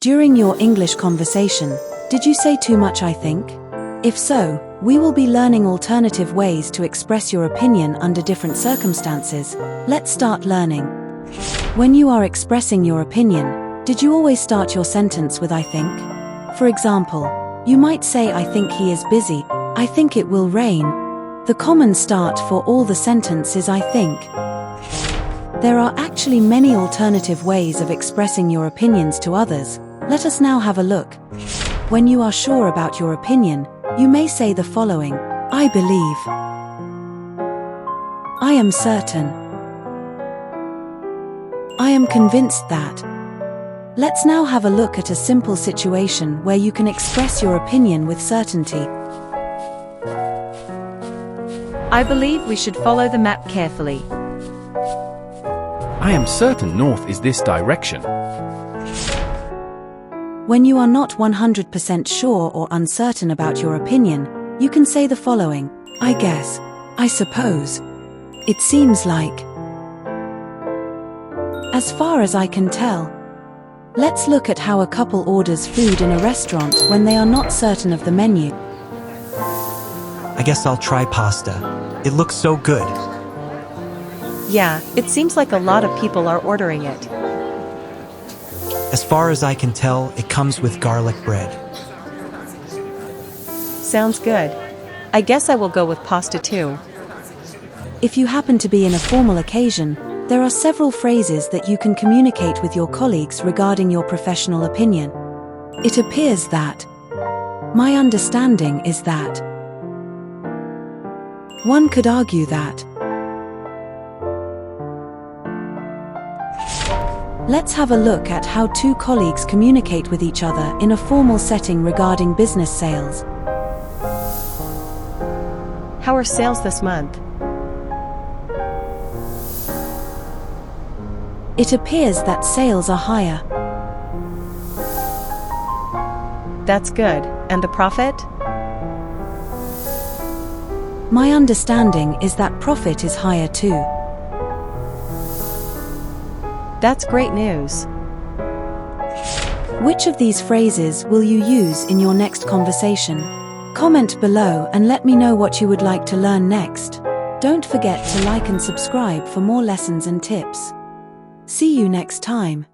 During your English conversation, did you say too much, I think? If so, we will be learning alternative ways to express your opinion under different circumstances. Let's start learning. When you are expressing your opinion, did you always start your sentence with I think? For example, you might say I think he is busy, I think it will rain. The common start for all the sentence is I think. There are actually many alternative ways of expressing your opinions to others. Let us now have a look. When you are sure about your opinion, you may say the following: I believe. I am certain. I am convinced that. Let's now have a look at a simple situation where you can express your opinion with certainty. I believe we should follow the map carefully. I am certain north is this direction. When you are not 100% sure or uncertain about your opinion, you can say the following: I guess, I suppose, it seems like, as far as I can tell. Let's look at how a couple orders food in a restaurant when they are not certain of the menu. I guess I'll try pasta. It looks so good. Yeah, it seems like a lot of people are ordering it. As far as I can tell, it comes with garlic bread. Sounds good. I guess I will go with pasta too. If you happen to be in a formal occasion, there are several phrases that you can communicate with your colleagues regarding your professional opinion. It appears that. My understanding is that. One could argue that. Let's have a look at how two colleagues communicate with each other in a formal setting regarding business sales. How are sales this month? It appears that sales are higher. That's good. And the profit? My understanding is that profit is higher too. That's great news. Which of these phrases will you use in your next conversation? Comment below and let me know what you would like to learn next. Don't forget to like and subscribe for more lessons and tips. See you next time.